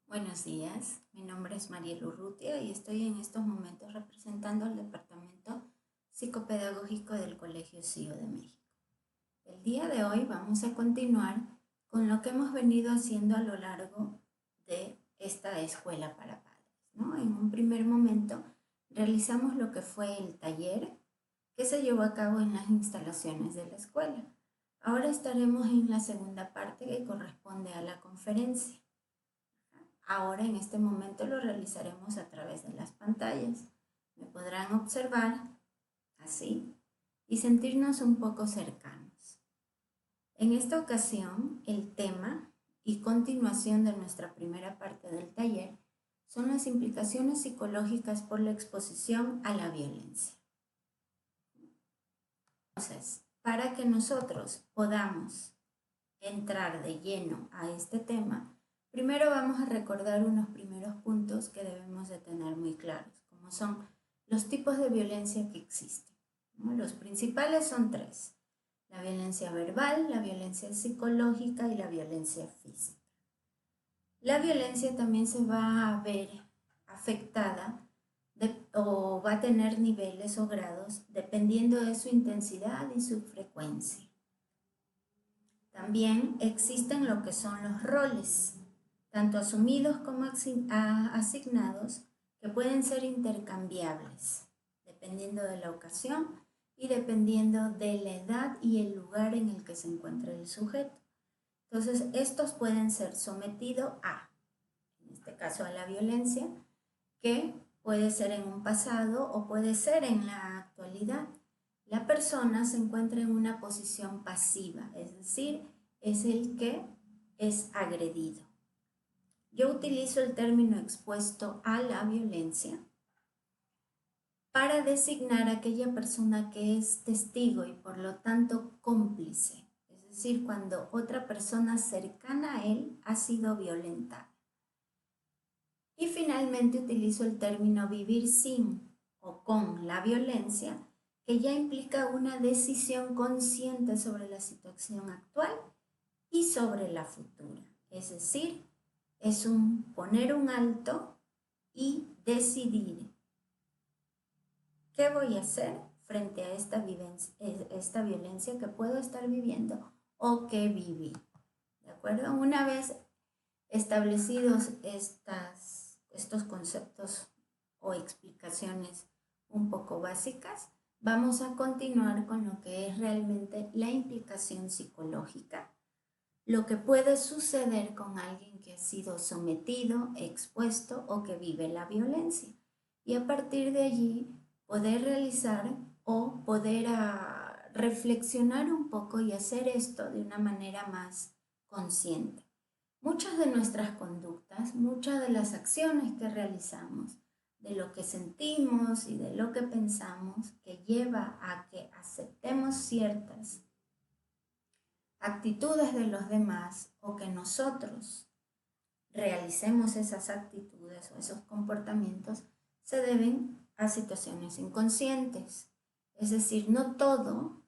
Buenos días, mi nombre es Mariel Urrutia y estoy en estos momentos representando al Departamento Psicopedagógico del Colegio CIO de México. El día de hoy vamos a continuar con lo que hemos venido haciendo a lo largo de esta escuela para padres, ¿no? En un primer momento realizamos lo que fue el taller que se llevó a cabo en las instalaciones de la escuela. Ahora estaremos en la segunda parte que corresponde a la conferencia. Ahora en este momento lo realizaremos a través de las pantallas. Me podrán observar así y sentirnos un poco cercanos. En esta ocasión, el tema y continuación de nuestra primera parte del taller son las implicaciones psicológicas por la exposición a la violencia. Entonces, para que nosotros podamos entrar de lleno a este tema, primero vamos a recordar unos primeros puntos que debemos de tener muy claros, como son los tipos de violencia que existen, ¿no? Los principales son tres: la violencia verbal, la violencia psicológica y la violencia física. La violencia también se va a ver afectada o va a tener niveles o grados dependiendo de su intensidad y su frecuencia. También existen lo que son los roles, tanto asumidos como asignados, que pueden ser intercambiables, dependiendo de la ocasión y dependiendo de la edad y el lugar en el que se encuentra el sujeto. Entonces, estos pueden ser sometidos a, en este caso, a la violencia, que puede ser en un pasado o puede ser en la actualidad. La persona se encuentra en una posición pasiva, es decir, es el que es agredido. Yo utilizo el término expuesto a la violencia para designar a aquella persona que es testigo y por lo tanto cómplice, es decir, cuando otra persona cercana a él ha sido violentada. Y finalmente utilizo el término vivir sin o con la violencia, que ya implica una decisión consciente sobre la situación actual y sobre la futura. Es decir, es poner un alto y decidir qué voy a hacer frente a esta violencia que puedo estar viviendo o que viví. ¿De acuerdo? Una vez establecidos estos conceptos o explicaciones un poco básicas, vamos a continuar con lo que es realmente la implicación psicológica, lo que puede suceder con alguien que ha sido sometido, expuesto o que vive la violencia. Y a partir de allí poder realizar o poder reflexionar un poco y hacer esto de una manera más consciente. Muchas de nuestras conductas, muchas de las acciones que realizamos, de lo que sentimos y de lo que pensamos, que lleva a que aceptemos ciertas actitudes de los demás o que nosotros realicemos esas actitudes o esos comportamientos, se deben a situaciones inconscientes. Es decir, no todo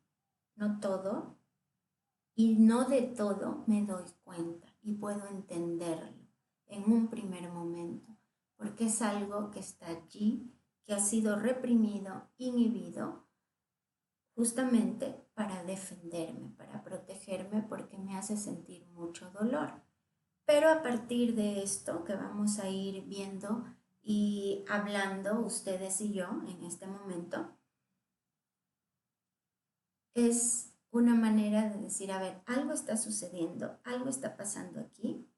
y no de todo me doy cuenta y puedo entenderlo en un primer momento, porque es algo que está allí, que ha sido reprimido, inhibido, justamente para defenderme, para protegerme, porque me hace sentir mucho dolor. Pero a partir de esto que vamos a ir viendo y hablando ustedes y yo en este momento, es una manera de decir, a ver, algo está sucediendo, algo está pasando aquí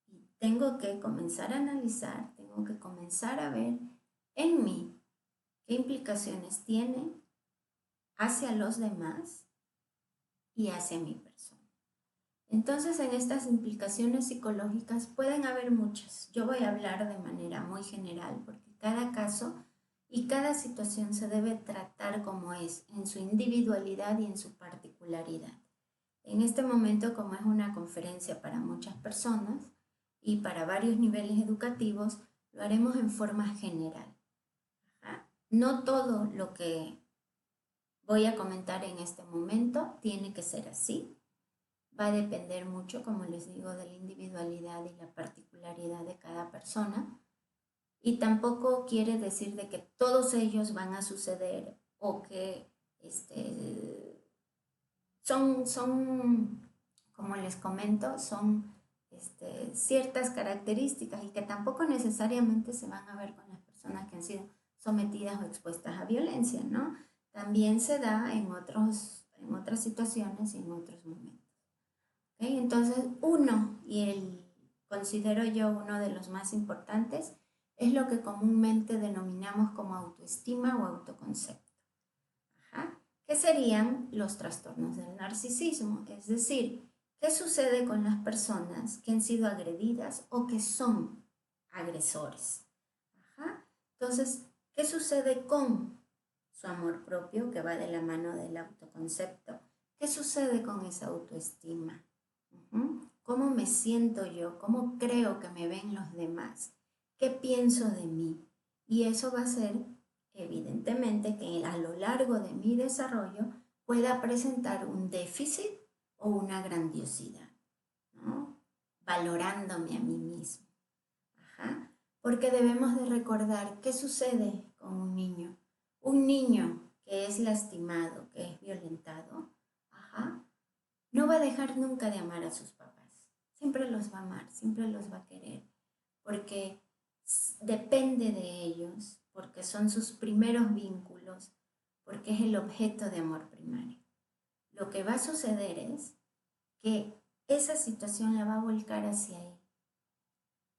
y tengo que comenzar a analizar, tengo que comenzar a ver en mí qué implicaciones tiene hacia los demás y hacia mi persona. Entonces, en estas implicaciones psicológicas pueden haber muchas. Yo voy a hablar de manera muy general porque cada caso y cada situación se debe tratar como es, en su individualidad y en su particularidad. En este momento, como es una conferencia para muchas personas y para varios niveles educativos, lo haremos en forma general. No todo lo que voy a comentar en este momento tiene que ser así. Va a depender mucho, como les digo, de la individualidad y la particularidad particularidad de cada persona y tampoco quiere decir de que todos ellos van a suceder o que son, como les comento, son ciertas características y que tampoco necesariamente se van a ver con las personas que han sido sometidas o expuestas a violencia, ¿no? También se da en otras situaciones y en otros momentos. ¿Okay? Entonces, considero yo uno de los más importantes, es lo que comúnmente denominamos como autoestima o autoconcepto. Ajá. ¿Qué serían los trastornos del narcisismo? Es decir, ¿qué sucede con las personas que han sido agredidas o que son agresores? Ajá. Entonces, ¿qué sucede con su amor propio, que va de la mano del autoconcepto? ¿Qué sucede con esa autoestima? ¿Cómo me siento yo? ¿Cómo creo que me ven los demás? ¿Qué pienso de mí? Y eso va a ser, evidentemente, que a lo largo de mi desarrollo pueda presentar un déficit o una grandiosidad, ¿no? Valorándome a mí mismo. Ajá. Porque debemos de recordar qué sucede con un niño. Un niño que es lastimado, que es violentado, no va a dejar nunca de amar a sus papás. Siempre los va a amar, siempre los va a querer, porque depende de ellos, porque son sus primeros vínculos, porque es el objeto de amor primario. Lo que va a suceder es que esa situación la va a volcar hacia él,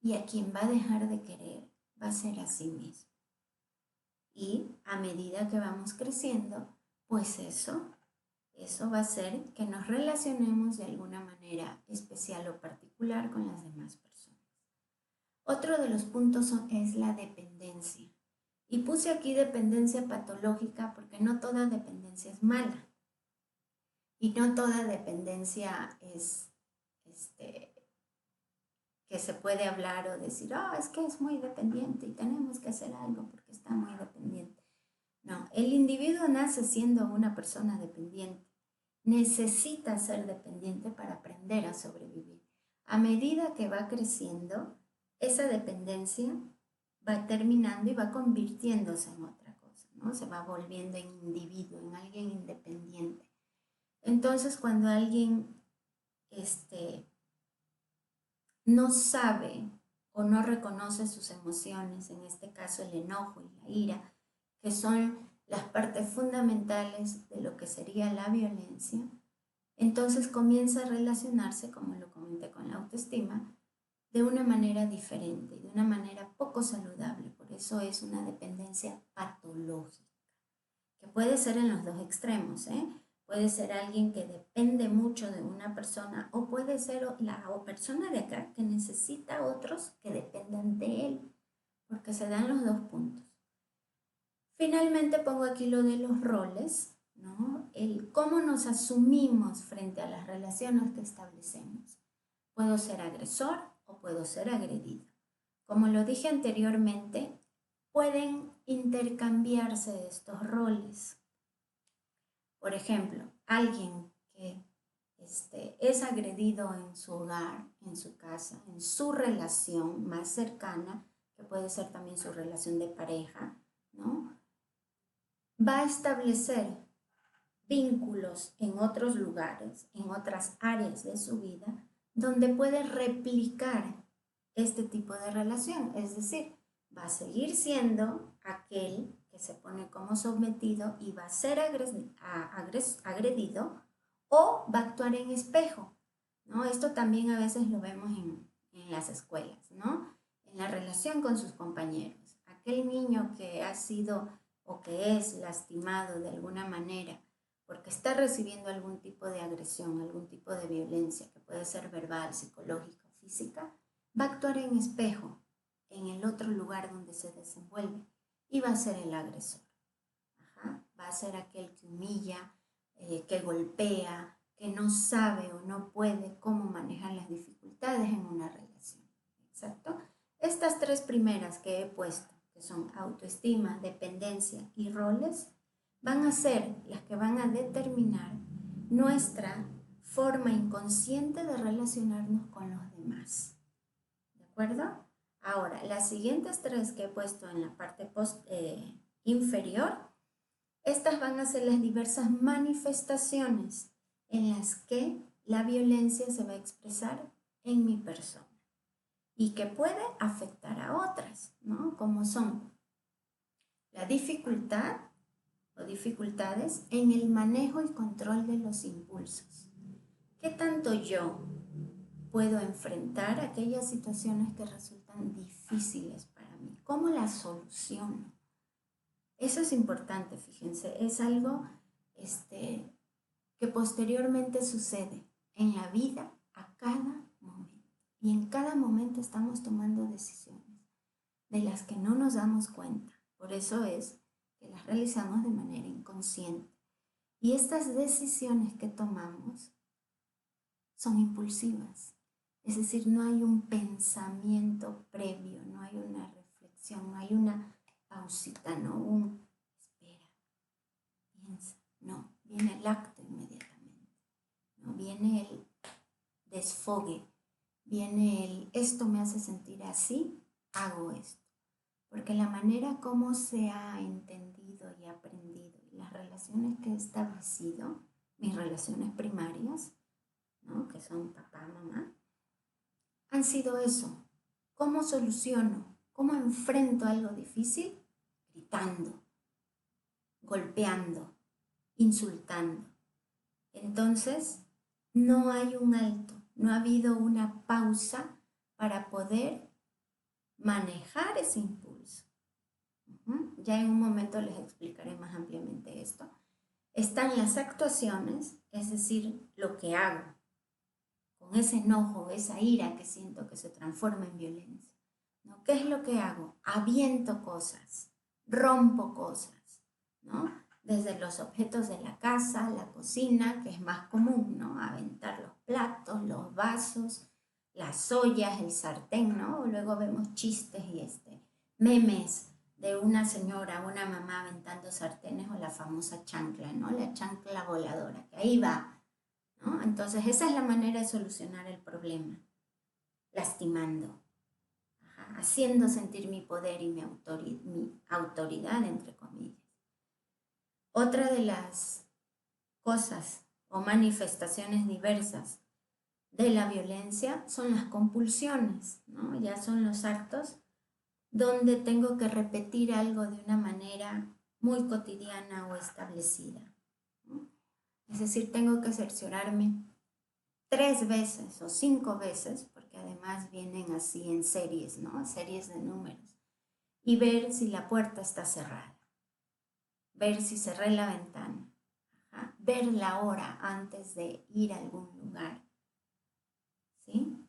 y a quien va a dejar de querer va a ser a sí mismo. Y a medida que vamos creciendo, pues eso va a hacer que nos relacionemos de alguna manera especial o particular con las demás personas. Otro de los puntos es la dependencia. Y puse aquí dependencia patológica porque no toda dependencia es mala. Y no toda dependencia es que se puede hablar o decir, es que es muy dependiente y tenemos que hacer algo porque está muy dependiente. No, el individuo nace siendo una persona dependiente. Necesita ser dependiente para aprender a sobrevivir. A medida que va creciendo, esa dependencia va terminando y va convirtiéndose en otra cosa, ¿no? Se va volviendo en individuo, en alguien independiente. Entonces, cuando alguien no sabe o no reconoce sus emociones, en este caso el enojo y la ira, que son las partes fundamentales de lo que sería la violencia, entonces comienza a relacionarse, como lo comenté con la autoestima, de una manera diferente, de una manera poco saludable. Por eso es una dependencia patológica, que puede ser en los dos extremos, ¿eh? Puede ser alguien que depende mucho de una persona o puede ser la persona de acá que necesita a otros que dependan de él, porque se dan los dos puntos. Finalmente pongo aquí lo de los roles, ¿no? El cómo nos asumimos frente a las relaciones que establecemos. Puedo ser agresor o puedo ser agredido. Como lo dije anteriormente, pueden intercambiarse estos roles. Por ejemplo, alguien que es agredido en su hogar, en su casa, en su relación más cercana, que puede ser también su relación de pareja, ¿no? Va a establecer vínculos en otros lugares, en otras áreas de su vida, donde puede replicar este tipo de relación. Es decir, va a seguir siendo aquel que se pone como sometido y va a ser agredido o va a actuar en espejo, ¿no? Esto también a veces lo vemos en las escuelas, ¿no? En la relación con sus compañeros. Aquel niño que ha sido o que es lastimado de alguna manera porque está recibiendo algún tipo de agresión, algún tipo de violencia, que puede ser verbal, psicológica o física, va a actuar en espejo en el otro lugar donde se desenvuelve y va a ser el agresor. Va a ser aquel que humilla, que golpea, que no sabe o no puede cómo manejar las dificultades en una relación. ¿Exacto? Estas tres primeras que he puesto, que son autoestima, dependencia y roles, van a ser las que van a determinar nuestra forma inconsciente de relacionarnos con los demás. ¿De acuerdo? Ahora, las siguientes 3 que he puesto en la parte inferior, estas van a ser las diversas manifestaciones en las que la violencia se va a expresar en mi persona y que puede afectar a otras, ¿no? Como son la dificultad o dificultades en el manejo y control de los impulsos. ¿Qué tanto yo puedo enfrentar aquellas situaciones que resultan difíciles para mí? ¿Cómo las soluciono? Eso es importante, fíjense, es algo que posteriormente sucede en la vida a cada momento. Y en cada momento estamos tomando decisiones de las que no nos damos cuenta. Por eso es que las realizamos de manera inconsciente. Y estas decisiones que tomamos son impulsivas. Es decir, no hay un pensamiento previo, no hay una reflexión, no hay una pausita, no espera, piensa. No, viene el acto inmediatamente. No, viene el desfogue, viene el esto me hace sentir así, hago esto. Porque la manera como se ha entendido y aprendido, y las relaciones que he establecido, mis relaciones primarias, ¿no? Que son papá, mamá, han sido eso. ¿Cómo soluciono? ¿Cómo enfrento algo difícil? Gritando, golpeando, insultando. Entonces, no hay un alto, no ha habido una pausa para poder manejar ese impulso. Ya en un momento les explicaré más ampliamente esto. Están las actuaciones, es decir, lo que hago con ese enojo, esa ira que siento que se transforma en violencia. ¿No? ¿Qué es lo que hago? Aviento cosas, rompo cosas, ¿no? Desde los objetos de la casa, la cocina, que es más común, ¿no? Aventar los platos, los vasos, las ollas, el sartén, ¿no? Luego vemos chistes y memes de una señora, una mamá aventando sartenes o la famosa chancla, ¿no? La chancla voladora, que ahí va, ¿no? Entonces esa es la manera de solucionar el problema, lastimando, haciendo sentir mi poder y mi autoridad, entre comillas. Otra de las cosas o manifestaciones diversas de la violencia son las compulsiones, ¿no? Ya son los actos donde tengo que repetir algo de una manera muy cotidiana o establecida, ¿no? Es decir, tengo que cerciorarme 3 veces o 5 veces, porque además vienen así en series, ¿no? Series de números. Y ver si la puerta está cerrada, ver si cerré la ventana, ver la hora antes de ir a algún lugar, ¿sí?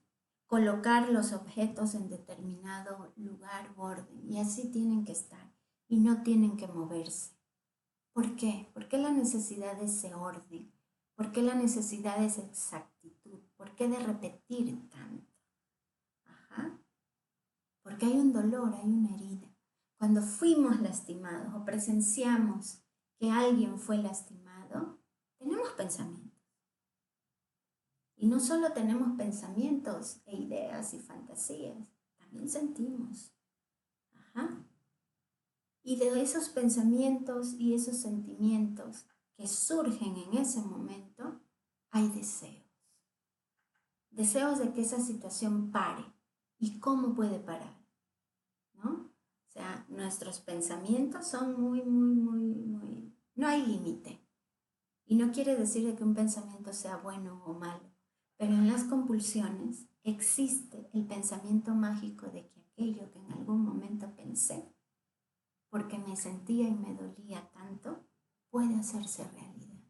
Colocar los objetos en determinado lugar o orden, y así tienen que estar, y no tienen que moverse. ¿Por qué? ¿Por qué la necesidad de ese orden? ¿Por qué la necesidad de esa exactitud? ¿Por qué de repetir tanto? Porque hay un dolor, hay una herida. Cuando fuimos lastimados o presenciamos que alguien fue lastimado, tenemos pensamientos. Y no solo tenemos pensamientos e ideas y fantasías, también sentimos. Y de esos pensamientos y esos sentimientos que surgen en ese momento, hay deseos. Deseos de que esa situación pare. ¿Y cómo puede parar? ¿No? O sea, nuestros pensamientos son muy, no hay límite. Y no quiere decir que un pensamiento sea bueno o malo, pero en las compulsiones existe el pensamiento mágico de que aquello que en algún momento pensé, porque me sentía y me dolía tanto, puede hacerse realidad.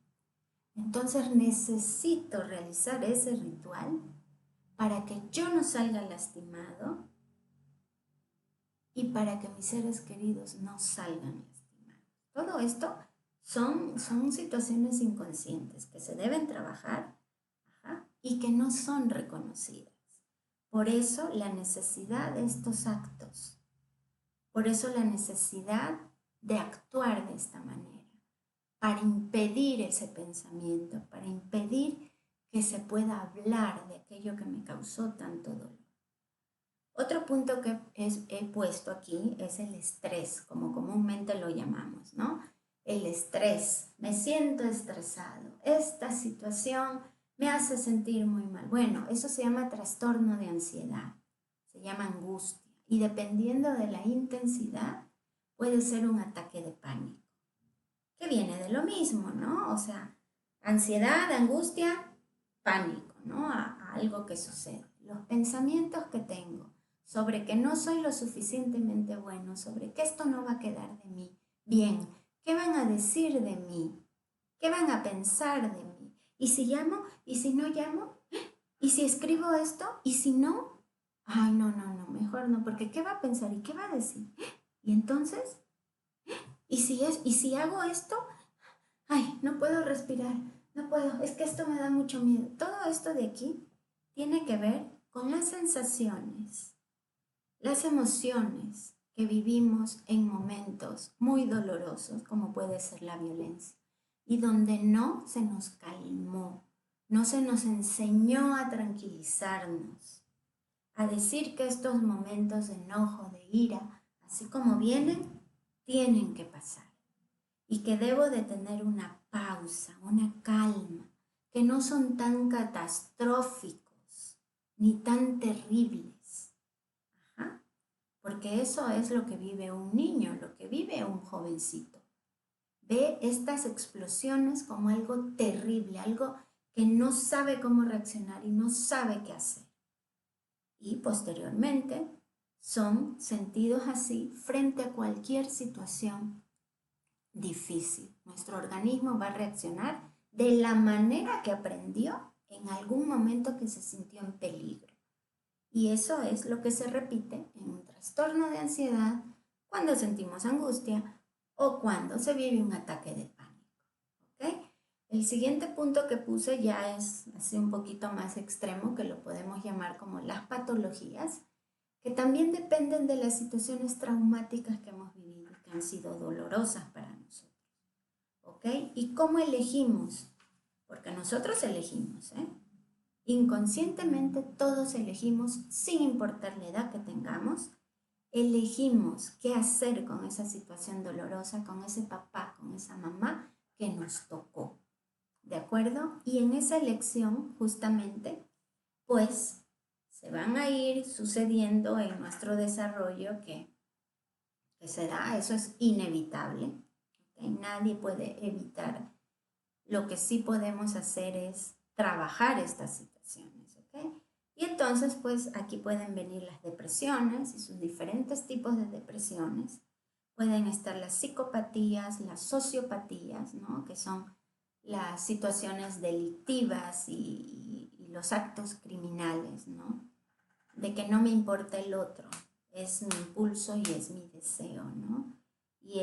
Entonces necesito realizar ese ritual para que yo no salga lastimado y para que mis seres queridos no salgan lastimados. Todo esto son situaciones inconscientes que se deben trabajar y que no son reconocidas. Por eso la necesidad de estos actos, por eso la necesidad de actuar de esta manera, para impedir ese pensamiento, para impedir que se pueda hablar de aquello que me causó tanto dolor. Otro punto que he puesto aquí es el estrés, como comúnmente lo llamamos, ¿no? El estrés, me siento estresado, esta situación me hace sentir muy mal. Bueno, eso se llama trastorno de ansiedad, se llama angustia y dependiendo de la intensidad puede ser un ataque de pánico, que viene de lo mismo, ¿no? O sea, ansiedad, angustia, pánico, ¿no? A algo que sucede. Los pensamientos que tengo sobre que no soy lo suficientemente bueno, sobre que esto no va a quedar de mí bien, ¿qué van a decir de mí? ¿Qué van a pensar de mí? ¿Y si llamo? ¿Y si no llamo? ¿Y si escribo esto? ¿Y si no? Ay, no, no, no, mejor no, porque ¿qué va a pensar y qué va a decir? ¿Y entonces? ¿Y si hago esto? Ay, no puedo respirar, no puedo, es que esto me da mucho miedo. Todo esto de aquí tiene que ver con las sensaciones, las emociones que vivimos en momentos muy dolorosos, como puede ser la violencia, y donde no se nos calmó, no se nos enseñó a tranquilizarnos, a decir que estos momentos de enojo, de ira, así como vienen, tienen que pasar y que debo de tener una pausa, una calma, que no son tan catastróficos ni tan terribles. Ajá. Porque eso es lo que vive un niño, lo que vive un jovencito. Ve estas explosiones como algo terrible, algo que no sabe cómo reaccionar y no sabe qué hacer. Y posteriormente son sentidos así frente a cualquier situación difícil. Nuestro organismo va a reaccionar de la manera que aprendió en algún momento que se sintió en peligro. Y eso es lo que se repite en un trastorno de ansiedad cuando sentimos angustia o cuando se vive un ataque de pánico. ¿Okay? El siguiente punto que puse ya es así un poquito más extremo, que lo podemos llamar como las patologías, que también dependen de las situaciones traumáticas que hemos vivido, que han sido dolorosas para nosotros. ¿Ok? ¿Y cómo elegimos? Porque nosotros elegimos, ¿eh? Inconscientemente todos elegimos, sin importar la edad que tengamos, elegimos qué hacer con esa situación dolorosa, con ese papá, con esa mamá que nos tocó. ¿De acuerdo? Y en esa elección, justamente, pues se van a ir sucediendo en nuestro desarrollo que se da, eso es inevitable. ¿Okay? Nadie puede evitar. Lo que sí podemos hacer es trabajar estas situaciones, ¿ok? Y entonces, pues aquí pueden venir las depresiones y sus diferentes tipos de depresiones. Pueden estar las psicopatías, las sociopatías, ¿no? Que son las situaciones delictivas y los actos criminales, ¿no? De que no me importa el otro, es mi impulso y es mi deseo, ¿no? Y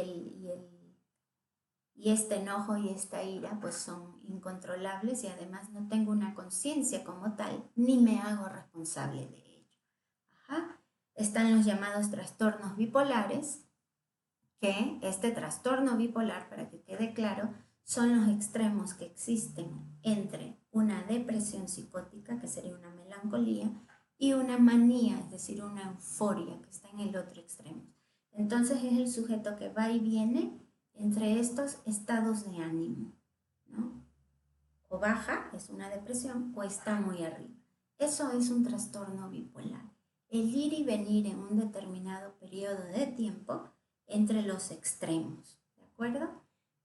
este enojo y esta ira pues son incontrolables y además no tengo una conciencia como tal, ni me hago responsable de ello. Ajá. Están los llamados trastornos bipolares, que este trastorno bipolar, para que quede claro, son los extremos que existen entre una depresión psicótica, que sería una melancolía, y una manía, es decir, una euforia, que está en el otro extremo. Entonces es el sujeto que va y viene entre estos estados de ánimo, ¿no? O baja, es una depresión, o está muy arriba. Eso es un trastorno bipolar. El ir y venir en un determinado periodo de tiempo entre los extremos, ¿de acuerdo?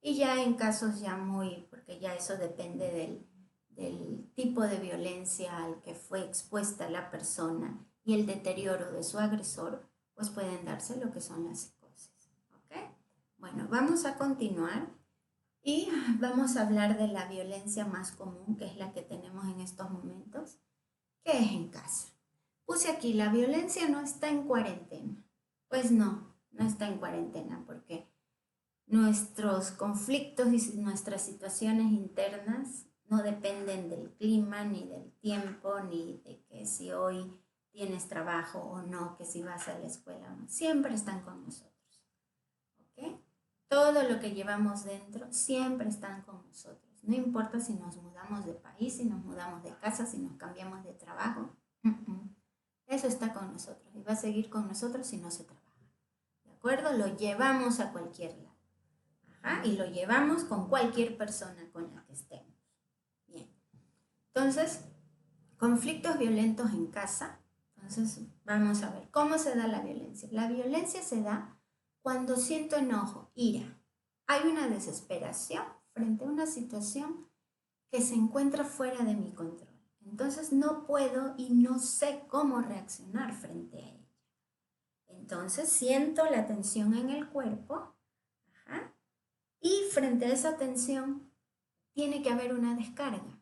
Y ya en casos ya muy, porque ya eso depende del tipo de violencia al que fue expuesta la persona y el deterioro de su agresor, pues pueden darse lo que son las psicosis, ¿ok? Bueno, vamos a continuar y vamos a hablar de la violencia más común, que es la que tenemos en estos momentos, que es en casa. Puse aquí, la violencia no está en cuarentena. Pues no, no está en cuarentena porque nuestros conflictos y nuestras situaciones internas no dependen del clima, ni del tiempo, ni de que si hoy tienes trabajo o no, que si vas a la escuela o no. Siempre están con nosotros. ¿Ok? Todo lo que llevamos dentro siempre están con nosotros. No importa si nos mudamos de país, si nos mudamos de casa, si nos cambiamos de trabajo. Eso está con nosotros y va a seguir con nosotros si no se trabaja. ¿De acuerdo? Lo llevamos a cualquier lado. Ajá, y lo llevamos con cualquier persona con la que estemos. Bien. Entonces, conflictos violentos en casa. Entonces, vamos a ver cómo se da la violencia. La violencia se da cuando siento enojo, ira. Hay una desesperación frente a una situación que se encuentra fuera de mi control. Entonces no puedo y no sé cómo reaccionar frente a ella. Entonces siento la tensión en el cuerpo, ajá, y frente a esa tensión tiene que haber una descarga,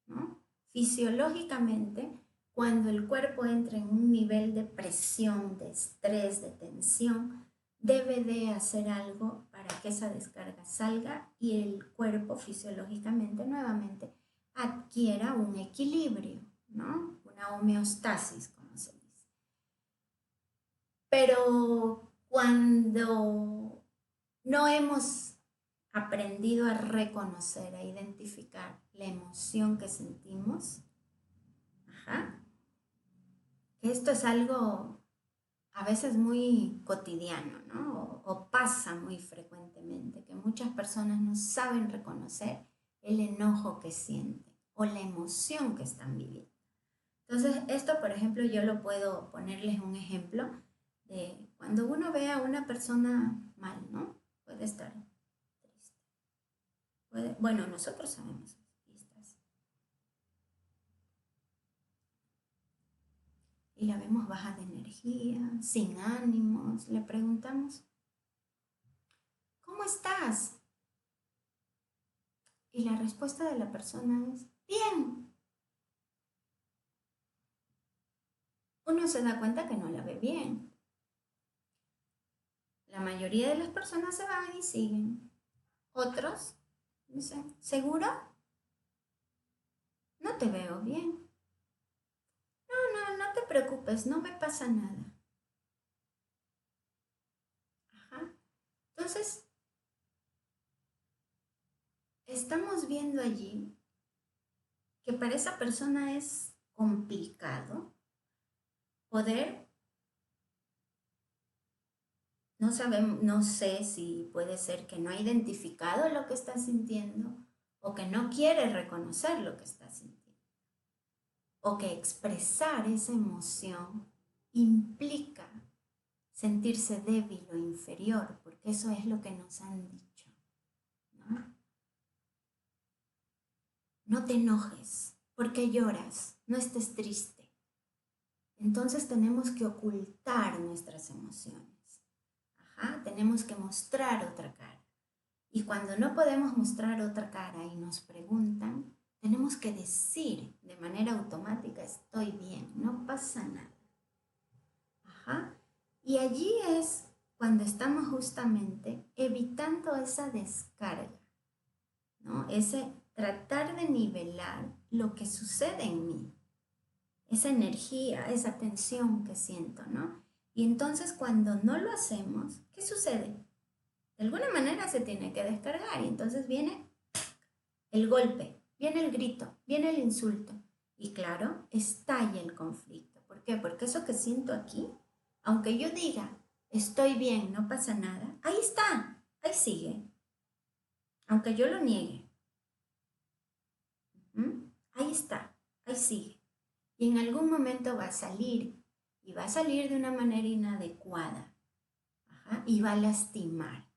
¿no? Fisiológicamente, cuando el cuerpo entra en un nivel de presión, de estrés, de tensión, debe de hacer algo para que esa descarga salga y el cuerpo fisiológicamente nuevamente adquiera un equilibrio, ¿no? Una homeostasis, como se dice. Pero cuando no hemos aprendido a reconocer, a identificar la emoción que sentimos, ajá, que esto es algo a veces muy cotidiano, ¿no? O pasa muy frecuentemente, que muchas personas no saben reconocer el enojo que sienten o la emoción que están viviendo. Entonces, esto, por ejemplo, yo lo puedo ponerles un ejemplo de cuando uno ve a una persona mal, ¿no? Puede estar triste. Bueno, nosotros sabemos tristes. Y la vemos baja de energía, sin ánimos. Le preguntamos, ¿cómo estás? Y la respuesta de la persona es, bien. Uno se da cuenta que no la ve bien. La mayoría de las personas se van y siguen. Otros dicen, ¿seguro? No te veo bien. No te preocupes, no me pasa nada. Ajá. Entonces, estamos viendo allí que para esa persona es complicado poder, no sé si puede ser que no ha identificado lo que está sintiendo o que no quiere reconocer lo que está sintiendo. O que expresar esa emoción implica sentirse débil o inferior, porque eso es lo que nos han dicho, ¿no? No te enojes, ¿por qué lloras? No estés triste. Entonces tenemos que ocultar nuestras emociones. Ajá, tenemos que mostrar otra cara. Y cuando no podemos mostrar otra cara y nos preguntan, tenemos que decir de manera automática, estoy bien, no pasa nada. Ajá. Y allí es cuando estamos justamente evitando esa descarga, ¿no? Ese tratar de nivelar lo que sucede en mí, esa energía, esa tensión que siento, ¿no? Y entonces cuando no lo hacemos, ¿qué sucede? De alguna manera se tiene que descargar y entonces viene el golpe, viene el grito, viene el insulto y claro, estalla el conflicto. ¿Por qué? Porque eso que siento aquí, aunque yo diga, estoy bien, no pasa nada, ahí está, ahí sigue, aunque yo lo niegue. Ahí está, ahí sigue. Y en algún momento va a salir y va a salir de una manera inadecuada. Ajá, y va a lastimar.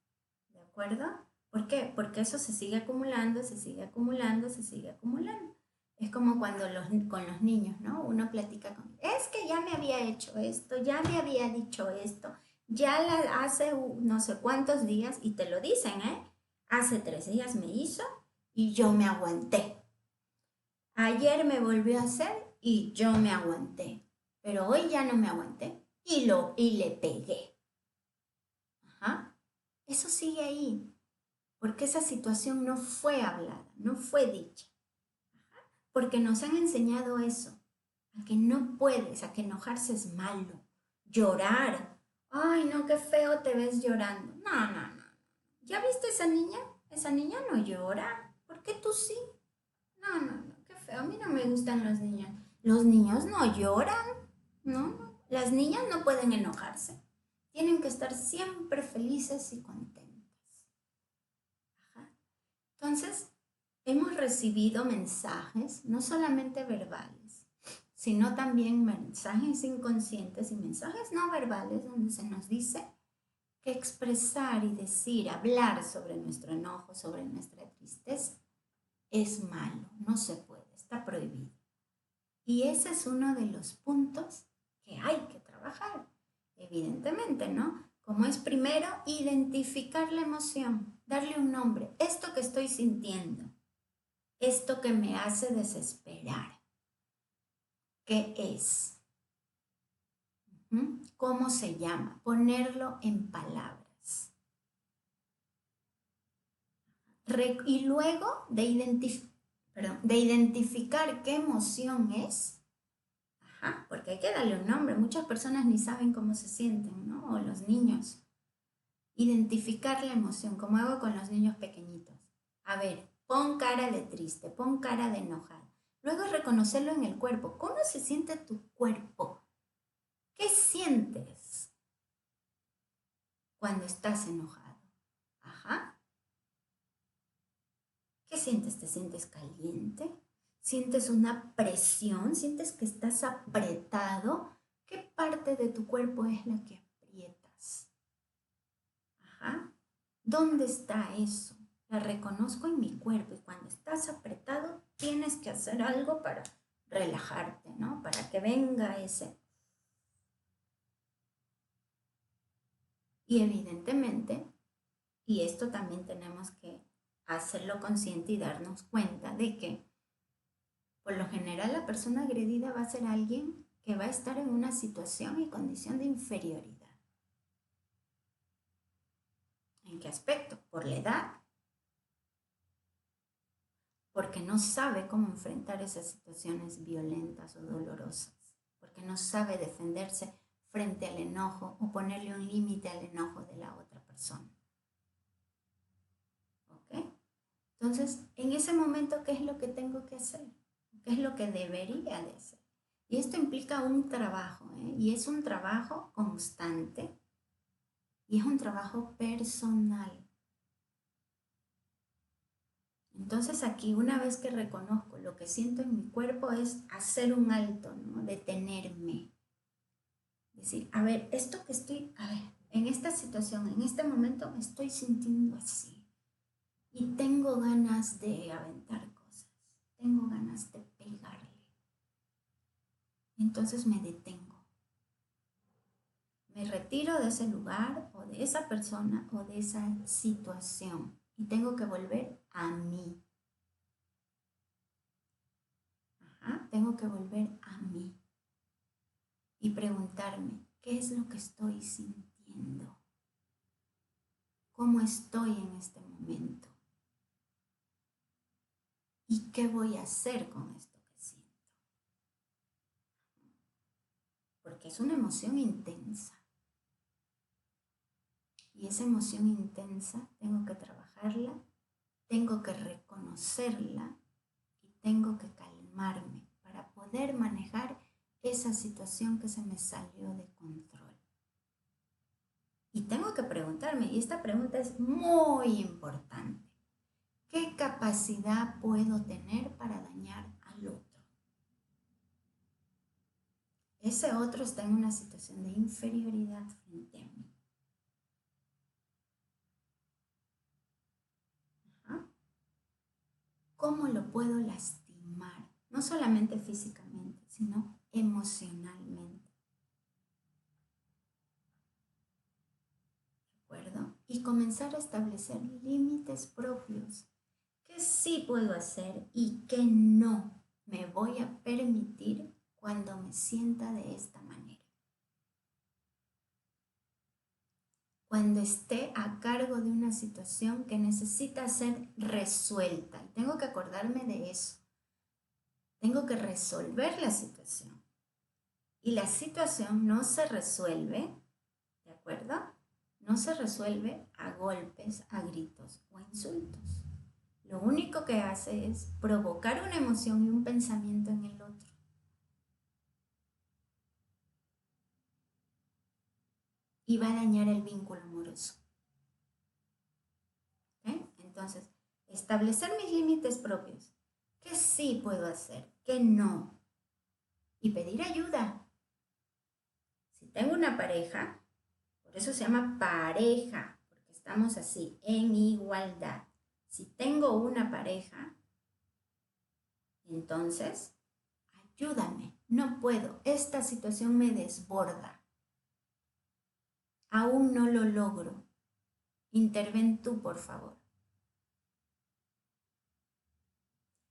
¿De acuerdo? ¿Por qué? Porque eso se sigue acumulando, se sigue acumulando, se sigue acumulando. Es como cuando con los niños, ¿no? Uno platica con, es que ya me había hecho esto, ya me había dicho esto, ya hace no sé cuántos días, y te lo dicen, ¿eh? Hace 3 días me hizo y yo me aguanté. Ayer me volvió a hacer y yo me aguanté. Pero hoy ya no me aguanté y le pegué. Ajá. Eso sigue ahí, porque esa situación no fue hablada, no fue dicha. Ajá. Porque nos han enseñado eso, a que no puedes, a que enojarse es malo, llorar. Ay, no, qué feo te ves llorando. No. ¿Ya viste esa niña? Esa niña no llora. ¿Por qué tú sí? No, qué feo. A mí no me gustan los niños. Los niños no lloran. No, las niñas no pueden enojarse. Tienen que estar siempre felices y contentas. Ajá. Entonces, hemos recibido mensajes, no solamente verbales, sino también mensajes inconscientes y mensajes no verbales donde se nos dice que expresar y decir, hablar sobre nuestro enojo, sobre nuestra tristeza, es malo, no se puede, está prohibido. Y ese es uno de los puntos que hay que trabajar, evidentemente, ¿no? Como es primero identificar la emoción, darle un nombre, esto que estoy sintiendo, esto que me hace desesperar, ¿qué es? ¿Cómo se llama? Ponerlo en palabras. Y luego de identificar qué emoción es, porque hay que darle un nombre. Muchas personas ni saben cómo se sienten, ¿no? O los niños. Identificar la emoción, como hago con los niños pequeñitos. A ver, pon cara de triste, pon cara de enojado. Luego reconocerlo en el cuerpo. ¿Cómo se siente tu cuerpo? ¿Qué sientes cuando estás enojado? Ajá. ¿Qué sientes? ¿Te sientes caliente? ¿Sientes una presión? ¿Sientes que estás apretado? ¿Qué parte de tu cuerpo es la que aprietas? Ajá. ¿Dónde está eso? La reconozco en mi cuerpo y cuando estás apretado tienes que hacer algo para relajarte, ¿no? Para que venga ese. Y evidentemente, y esto también tenemos que hacerlo consciente y darnos cuenta de que por lo general la persona agredida va a ser alguien que va a estar en una situación y condición de inferioridad. ¿En qué aspecto? Por la edad, porque no sabe cómo enfrentar esas situaciones violentas o dolorosas, porque no sabe defenderse frente al enojo o ponerle un límite al enojo de la otra persona. ¿Ok? Entonces, en ese momento, ¿qué es lo que tengo que hacer? ¿Qué es lo que debería de hacer? Y esto implica un trabajo, y es un trabajo constante y es un trabajo personal. Entonces aquí, una vez que reconozco lo que siento en mi cuerpo, es hacer un alto, ¿no? Detenerme. Decir, a ver, esto que estoy, a ver, en esta situación, en este momento me estoy sintiendo así. Y tengo ganas de aventar cosas. Tengo ganas de pegarle. Entonces me detengo. Me retiro de ese lugar o de esa persona o de esa situación. Y tengo que volver a mí. Tengo que volver a mí. Y preguntarme, ¿qué es lo que estoy sintiendo? ¿Cómo estoy en este momento? ¿Y qué voy a hacer con esto que siento? Porque es una emoción intensa. Y esa emoción intensa tengo que trabajarla, tengo que reconocerla y tengo que calmarme para poder manejar esa situación que se me salió de control. Y tengo que preguntarme, y esta pregunta es muy importante, ¿qué capacidad puedo tener para dañar al otro? Ese otro está en una situación de inferioridad frente a mí. ¿Cómo lo puedo lastimar? No solamente físicamente, sino emocionalmente. ¿De acuerdo? Y comenzar a establecer límites propios. ¿Qué sí puedo hacer y qué no me voy a permitir cuando me sienta de esta manera? Cuando esté a cargo de una situación que necesita ser resuelta. Y tengo que acordarme de eso. Tengo que resolver la situación. Y la situación no se resuelve, ¿de acuerdo? No se resuelve a golpes, a gritos o a insultos. Lo único que hace es provocar una emoción y un pensamiento en el otro. y va a dañar el vínculo amoroso. ¿Okay? Entonces, establecer mis límites propios. ¿Qué sí puedo hacer? ¿Qué no? Y pedir ayuda. Si tengo una pareja, por eso se llama pareja, porque estamos así, en igualdad. Si tengo una pareja, entonces, ayúdame, no puedo, esta situación me desborda. Aún no lo logro. Interven tú, por favor.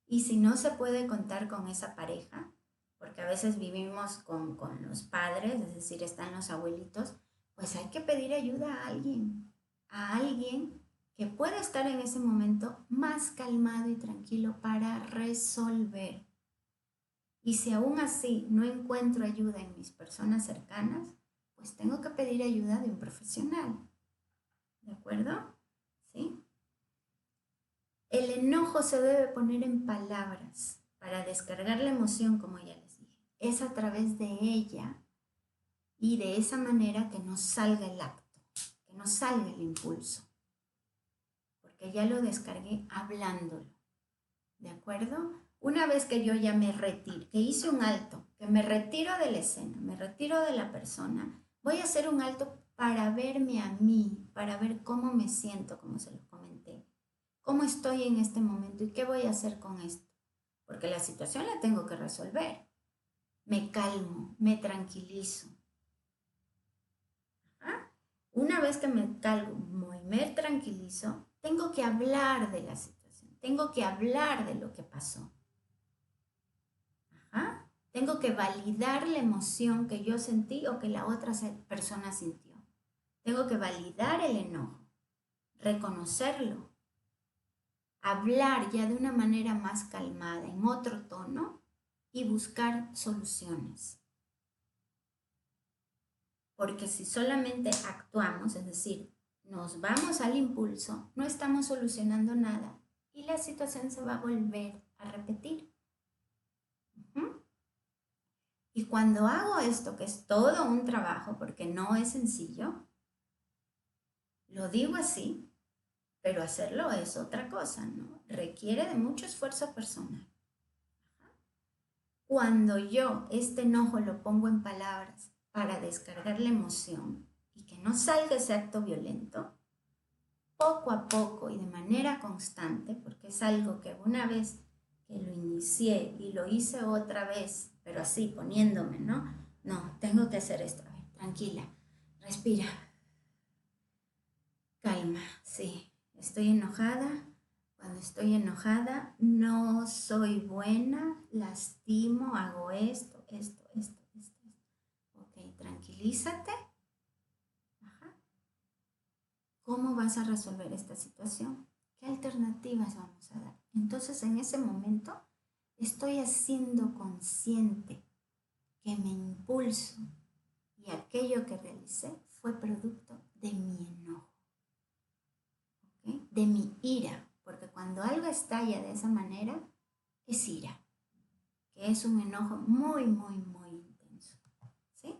Y si no se puede contar con esa pareja, porque a veces vivimos con los padres, es decir, están los abuelitos, pues hay que pedir ayuda a alguien que pueda estar en ese momento más calmado y tranquilo para resolver. Y si aún así no encuentro ayuda en mis personas cercanas, pues tengo que pedir ayuda de un profesional. ¿De acuerdo? ¿Sí? El enojo se debe poner en palabras para descargar la emoción, como ya les dije. Es a través de ella y de esa manera que nos salga el acto, que nos salga el impulso. Porque ya lo descargué hablándolo. ¿De acuerdo? Una vez que yo ya me retiro, que hice un alto, que me retiro de la escena, me retiro de la persona, voy a hacer un alto para verme a mí, para ver cómo me siento, como se los comenté, cómo estoy en este momento y qué voy a hacer con esto. Porque la situación la tengo que resolver. Me calmo, me tranquilizo. ¿Ah? Una vez que me calmo y me tranquilizo, tengo que hablar de la situación, tengo que hablar de lo que pasó. ¿Ah? Tengo que validar la emoción que yo sentí o que la otra persona sintió. Tengo que validar el enojo, reconocerlo, hablar ya de una manera más calmada, en otro tono y buscar soluciones. Porque si solamente actuamos, es decir, nos vamos al impulso, no estamos solucionando nada y la situación se va a volver a repetir. Y cuando hago esto, que es todo un trabajo, porque no es sencillo, lo digo así, pero hacerlo es otra cosa, ¿no? Requiere de mucho esfuerzo personal. Cuando yo este enojo lo pongo en palabras para descargar la emoción y que no salga ese acto violento, poco a poco y de manera constante, porque es algo que una vez que lo inicié y lo hice otra vez, pero así poniéndome, ¿no? No, tengo que hacer esto. A ver, tranquila, respira. Calma, sí, estoy enojada. Cuando estoy enojada, no soy buena, lastimo, hago esto. Ok, tranquilízate. Ajá. ¿Cómo vas a resolver esta situación? ¿Qué alternativas vamos a dar? Entonces, en ese momento, estoy haciendo consciente que mi impulso y aquello que realicé fue producto de mi enojo. ¿Okay? De mi ira, porque cuando algo estalla de esa manera, es ira, que es un enojo muy, muy, muy intenso. ¿Sí?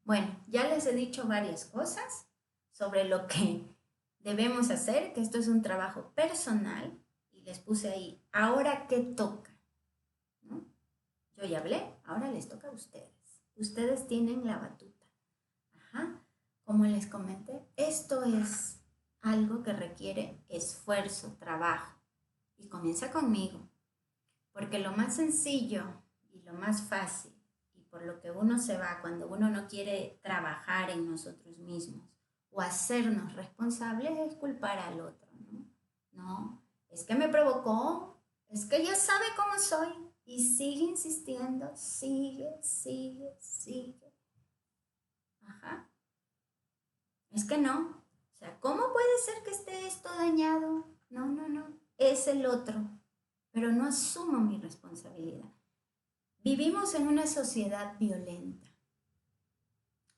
Bueno, ya les he dicho varias cosas sobre lo que debemos hacer, que esto es un trabajo personal, y les puse ahí, ¿ahora qué toca? ¿No? Yo ya hablé, ahora les toca a ustedes. Ustedes tienen la batuta. Ajá. Como les comenté, esto es algo que requiere esfuerzo, trabajo. Y comienza conmigo. Porque lo más sencillo y lo más fácil, y por lo que uno se va cuando uno no quiere trabajar en nosotros mismos o hacernos responsables, es culpar al otro, ¿no? No, es que me provocó, es que ya sabe cómo soy. Y sigue insistiendo, sigue. Ajá. Es que no. O sea, ¿cómo puede ser que esté esto dañado? No. Es el otro. Pero no asumo mi responsabilidad. Vivimos en una sociedad violenta.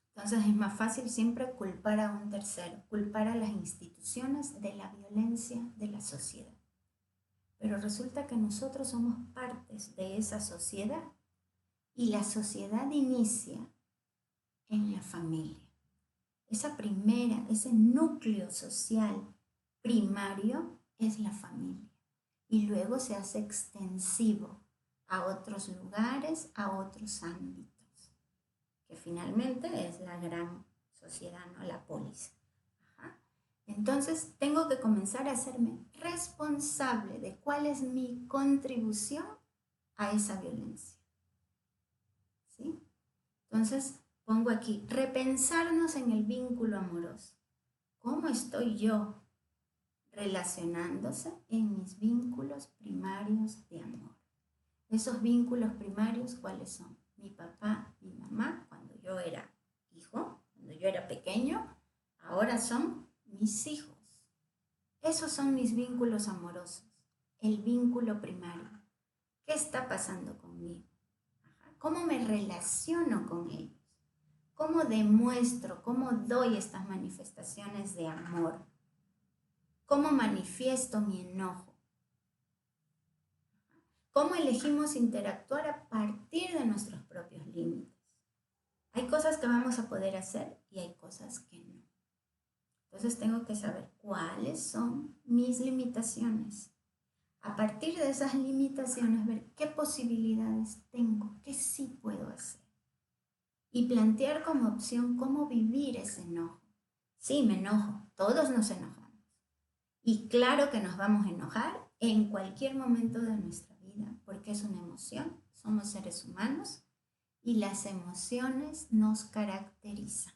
Entonces es más fácil siempre culpar a un tercero, culpar a las instituciones de la violencia de la sociedad. Pero resulta que nosotros somos partes de esa sociedad y la sociedad inicia en la familia. ese núcleo social primario es la familia. Y luego se hace extensivo a otros lugares, a otros ámbitos, que finalmente es la gran sociedad, ¿no? La polis. Ajá. Entonces tengo que comenzar a hacerme responsable de cuál es mi contribución a esa violencia. ¿Sí? Entonces pongo aquí, repensarnos en el vínculo amoroso. ¿Cómo estoy yo relacionándose en mis vínculos primarios de amor? Esos vínculos primarios, ¿cuáles son? Mi papá, mi mamá, cuando yo era hijo, cuando yo era pequeño, ahora son mis hijos. Esos son mis vínculos amorosos, el vínculo primario. ¿Qué está pasando conmigo? ¿Cómo me relaciono con ellos? ¿Cómo demuestro, cómo doy estas manifestaciones de amor? ¿Cómo manifiesto mi enojo? ¿Cómo elegimos interactuar a partir de nuestros propios límites? Hay cosas que vamos a poder hacer y hay cosas que no. Entonces tengo que saber cuáles son mis limitaciones. A partir de esas limitaciones, ver qué posibilidades tengo, qué sí puedo hacer. Y plantear como opción cómo vivir ese enojo. Sí, me enojo, todos nos enojamos. Y claro que nos vamos a enojar en cualquier momento de nuestra vida, porque es una emoción, somos seres humanos y las emociones nos caracterizan.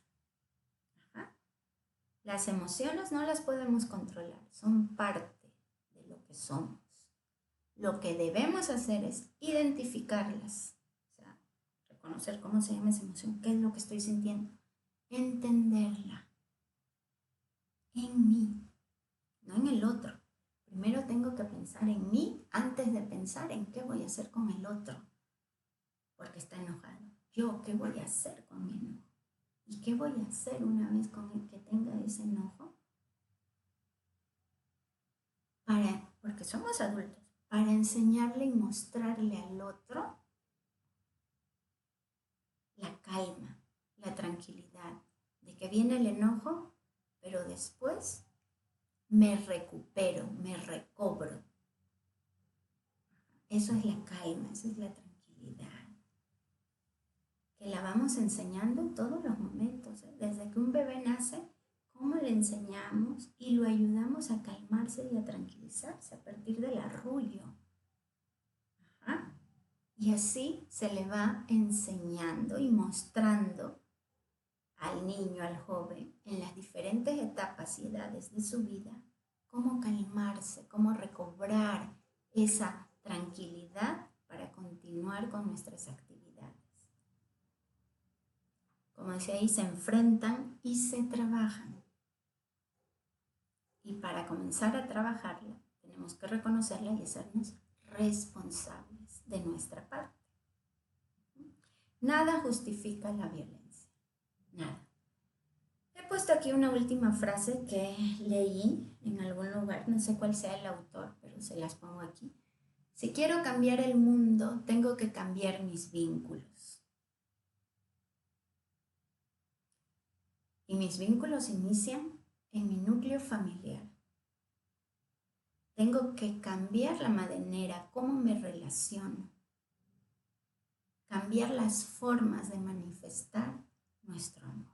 Ajá. Las emociones no las podemos controlar, son parte de lo que somos. Lo que debemos hacer es identificarlas, o sea, reconocer cómo se llama esa emoción, qué es lo que estoy sintiendo, entenderla en mí, no en el otro. Primero tengo que pensar en mí antes de pensar en qué voy a hacer con el otro, porque está enojado. Yo, ¿qué voy a hacer con mi enojo? ¿Y qué voy a hacer una vez con el que tenga ese enojo? Porque somos adultos, para enseñarle y mostrarle al otro la calma, la tranquilidad, de que viene el enojo, pero después me recupero, me recobro. Eso es la calma, esa es la tranquilidad. Que la vamos enseñando en todos los momentos, ¿eh? Desde que un bebé nace, cómo le enseñamos y lo ayudamos a calmarse y a tranquilizarse a partir del arrullo. Ajá. Y así se le va enseñando y mostrando al niño, al joven, en las diferentes etapas y edades de su vida, cómo calmarse, cómo recobrar esa tranquilidad para continuar con nuestras actividades. Como decía ahí, se enfrentan y se trabajan. Y para comenzar a trabajarla, tenemos que reconocerla y hacernos responsables de nuestra parte. Nada justifica la violencia. Nada. He puesto aquí una última frase que leí en algún lugar, no sé cuál sea el autor, pero se las pongo aquí. Si quiero cambiar el mundo, tengo que cambiar mis vínculos. Y mis vínculos inician en mi núcleo familiar. Tengo que cambiar la manera, cómo me relaciono. Cambiar las formas de manifestar nuestro amor.